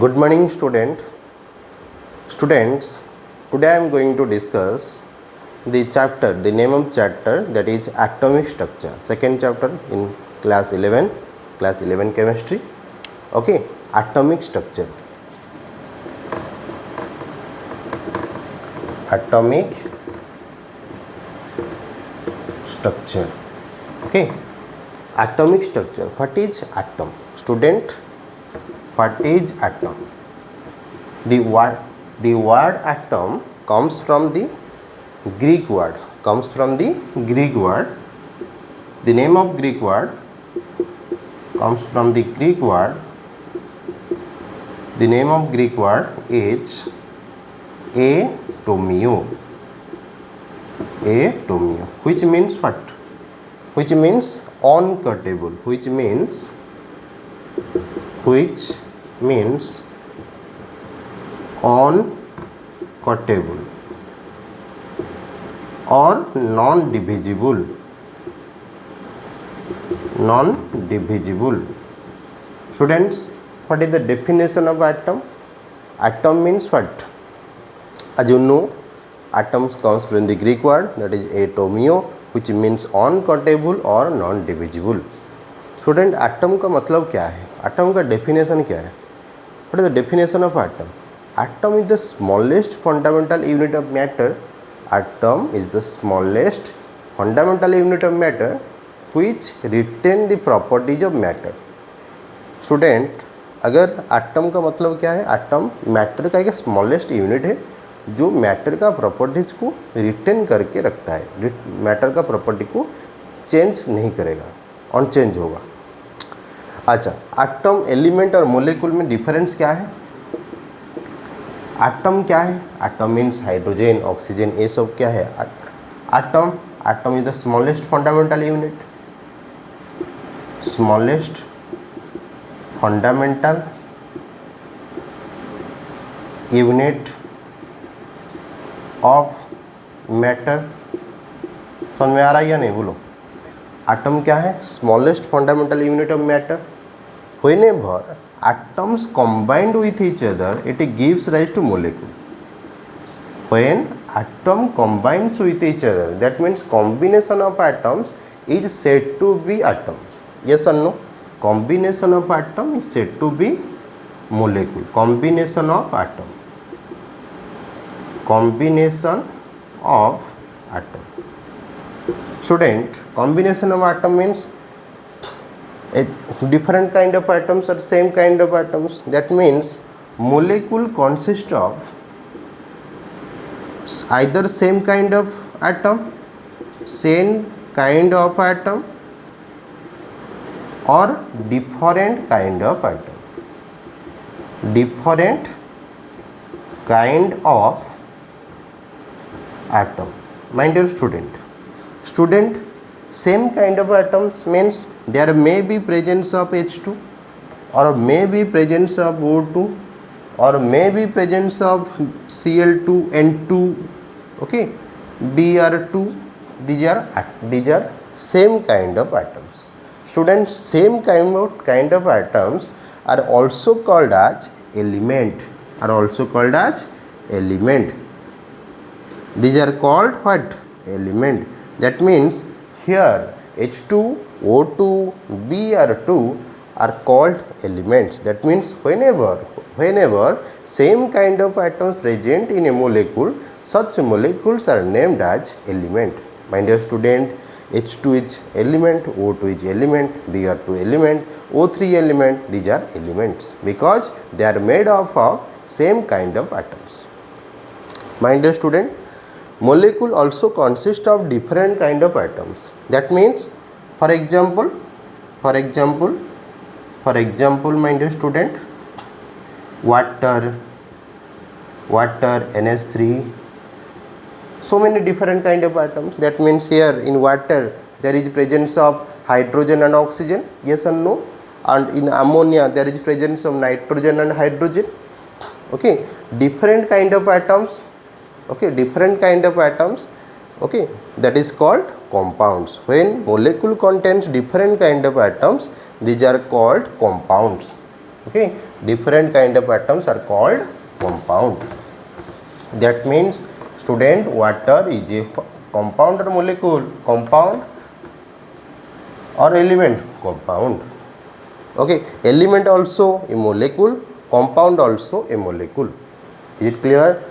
Good morning, students. Today I am going to discuss the name of chapter, that is atomic structure. Second chapter in class 11 chemistry. Okay, atomic structure. Atomic structure. Okay, atomic structure. What is atom? Student, what is atom? The word atom comes from the Greek word. The name of Greek word comes from the Greek word. The name of Greek word is atomio. Atomio, which means what? Which means uncuttable. Which means uncuttable or non-divisible. Students, what is the definition of atom? Atom means what? As you know, atoms comes from the Greek word, that is atomio, which means uncuttable or non-divisible. Student, atom का मतलब क्या है? Atom का definition क्या है? What is the definition of atom? Atom is the smallest fundamental unit of matter. Atom is the smallest fundamental unit of matter which retain the properties of matter. Student, अगर atom का मतलब क्या है? Atom matter का एक smallest unit है जो matter का प्रॉपर्टीज को रिटेन करके रखता है. मैटर का प्रॉपर्टी को चेंज नहीं करेगा, अनचेंज होगा. अच्छा, एटम, एलिमेंट और मोलिक्यूल में डिफरेंस क्या है? एटम क्या है? एटम मीन्स हाइड्रोजन, ऑक्सीजन, ये सब क्या है? Atom is the smallest fundamental unit. Smallest fundamental unit of matter. समझ में आ रहा है या नहीं? बोलो. एटम क्या है? Smallest fundamental unit of matter. Whenever atoms combined with each other, it gives rise to molecule. When atom combines with each other, that means combination of atoms is said to be atom. Yes or no? Combination of atom is said to be molecule. Combination of atom. Student, combination of atom means a different kind of atoms or same kind of atoms. That means molecule consists of either same kind of atom or different kind of atom. My dear student, same kind of atoms means there may be presence of H2 or may be presence of O2 or may be presence of Cl2, N2, okay, Br2. These are same kind of atoms. Students, same kind of atoms are also called as element. These are called what? Element. That means here H2, O2, Br2 are called elements. That means whenever same kind of atoms present in a molecule, such molecules are named as element. My dear student, H2 is element, O2 is element, Br2 element, O3 element. These are elements because they are made up of same kind of atoms. My dear student, molecule also consist of different kind of atoms. That means, for example, my dear student, water, NH3, so many different kind of atoms. That means here in water there is presence of hydrogen and oxygen, yes or no? And in ammonia there is presence of nitrogen and hydrogen. Okay, different kind of atoms. Okay, that is called compounds. When molecule contains different kind of atoms, these are called compounds. Okay, different kind of atoms are called compound. That means student, water is a compound or molecule? Compound or element? Compound. Okay, element also a molecule, compound also a molecule. Is it clear?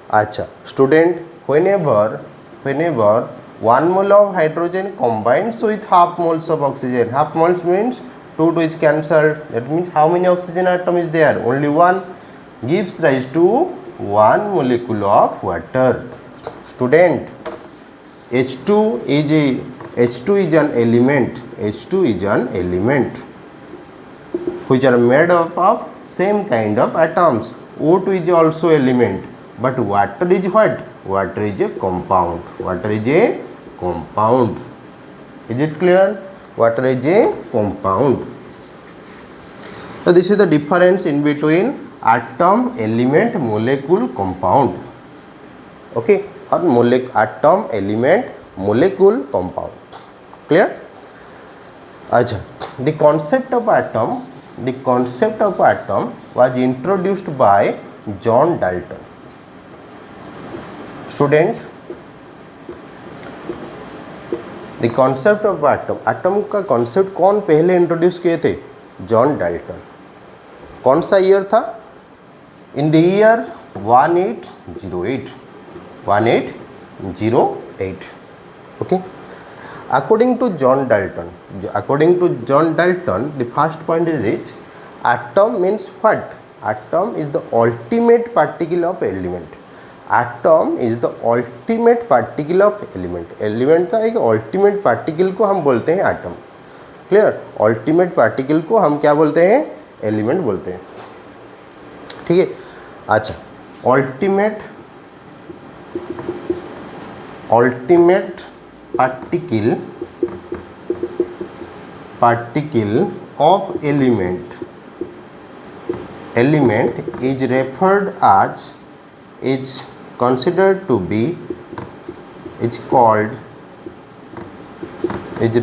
Acha student, whenever 1 mole of hydrogen combines with half moles of oxygen, half moles means 2 is cancelled, that means how many oxygen atom is there? Only one, gives rise to 1 molecule of water. Student, H2 is an element. H2 is an element which are made up of same kind of atoms. O2 is also element, but water is what? Water is a compound. Water is a compound. Is it clear? Water is a compound. So this is the difference in between atom, element, molecule, compound. Okay, or atom, element, molecule, compound. Clear? Acha, the concept of atom was introduced by John Dalton. Student, the concept of atom का concept कौन पहले introduce किए थे? John Dalton. कौन सा year था? In the year 1808. Okay. According to John Dalton, the first point is atom means what? Atom is the ultimate particle of element. Atom is the ultimate particle of element. Element का एक ultimate particle को हम बोलते हैं atom. Clear? Ultimate particle को हम क्या बोलते हैं? Element बोलते हैं. ठीक है. अच्छा, ultimate particle of element is referred as, is considered to be, is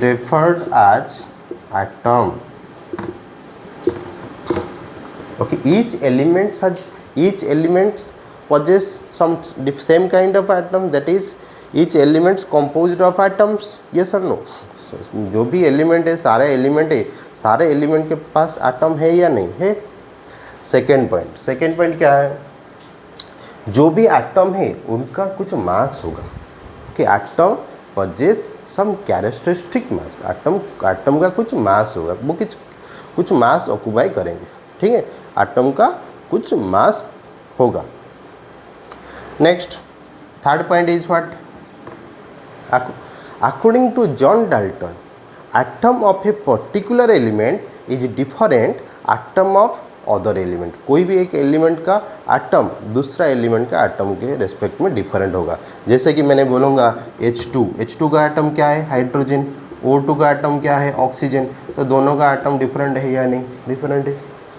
referred as atom. Okay, each element possess some same kind of atom, that is each elements composed of atoms. Yes or no? जो भी element है, सारे element के पास atom है या नहीं है? Second point क्या है? जो भी एटम है उनका कुछ मास होगा कि एटम पजेस सम कैरेक्टरिस्टिक मास. एटम का कुछ मास होगा, वो कुछ मास ऑक्यूपाई करेंगे. ठीक है, एटम का कुछ मास होगा. Next, third point is what? According to John Dalton, atom of a particular element is different atom of other element. कोई भी एक एलिमेंट का एटम दूसरा एलिमेंट का एटम के रेस्पेक्ट में डिफरेंट होगा. जैसे कि मैंने बोलूँगा H2 का एटम क्या है? हाइड्रोजन. O2 का एटम क्या है? ऑक्सीजन. तो दोनों का एटम डिफरेंट है या नहीं? डिफरेंट है.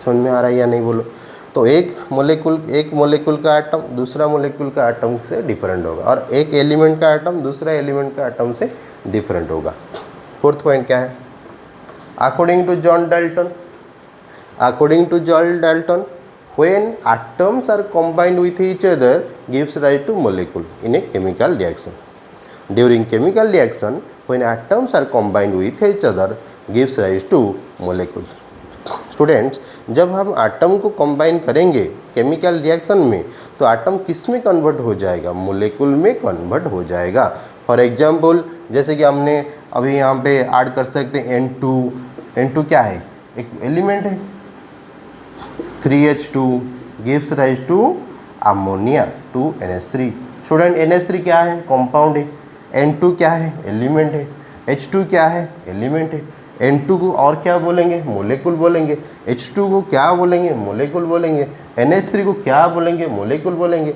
समझ में आ रहा है या नहीं बोलो? तो एक मोलेकुल का एटम दूसरा मोलेकुल का एटम से डिफरेंट होगा, और एक एलिमेंट का एटम दूसरा एलिमेंट का एटम से डिफरेंट होगा. फोर्थ पॉइंट क्या है? According to John Dalton, when atoms are combined with each other gives rise to molecule in a chemical reaction. During chemical reaction, when atoms are combined with each other gives rise to molecule. Students, जब हम atom को combine करेंगे chemical reaction में, तो atom किस में convert हो जाएगा? मोलेकुल में कन्वर्ट हो जाएगा. फॉर एग्जांपल, जैसे कि हमने अभी यहाँ पे ऐड कर सकते हैं N2 क्या है? एक एलिमेंट है. 3H2 gives rise to ammonia 2NH3. Student, NH3 क्या है? कंपाउंड है. N2 क्या है? एलिमेंट है. H2 क्या है? एलिमेंट है. N2 को और क्या बोलेंगे? मोलेकुल बोलेंगे. H2 को क्या बोलेंगे? मोलेकुल बोलेंगे. NH3 को क्या बोलेंगे? मोलेकुल बोलेंगे.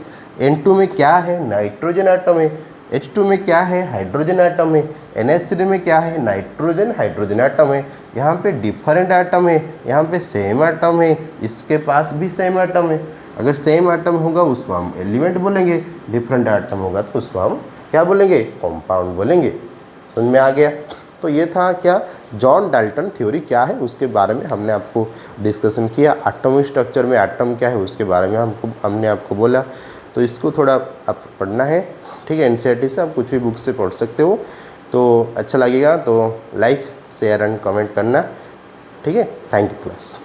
N2 में क्या है? नाइट्रोजन एटम है. H2 में क्या है? हाइड्रोजन एटम है. NH3 में क्या है? हाइड्रोजन एटम है. यहाँ पे डिफरेंट एटम है, यहाँ पे सेम एटम है, इसके पास भी सेम एटम है. अगर सेम एटम होगा उसको हम एलिमेंट बोलेंगे, डिफरेंट एटम होगा तो उसको हम क्या बोलेंगे? कंपाउंड बोलेंगे. समझ में आ गया? तो ये था क्या, जॉन डाल्टन थ्योरी क्या है उसके बारे में हमने आपको डिस्कशन किया। एटॉमिक स्ट्रक्चर में एटम क्या है उसके बारे में हमने आपको बोला। तो इसको थोड़ा आप पढ़ना है, ठीक है। एनसीईआरटी से आप कुछ भी बुक से पढ़ सकते हो। तो अच्छा लगेगा तो लाइक शेयर एंड कमेंट करना, ठीक है। Thank you class.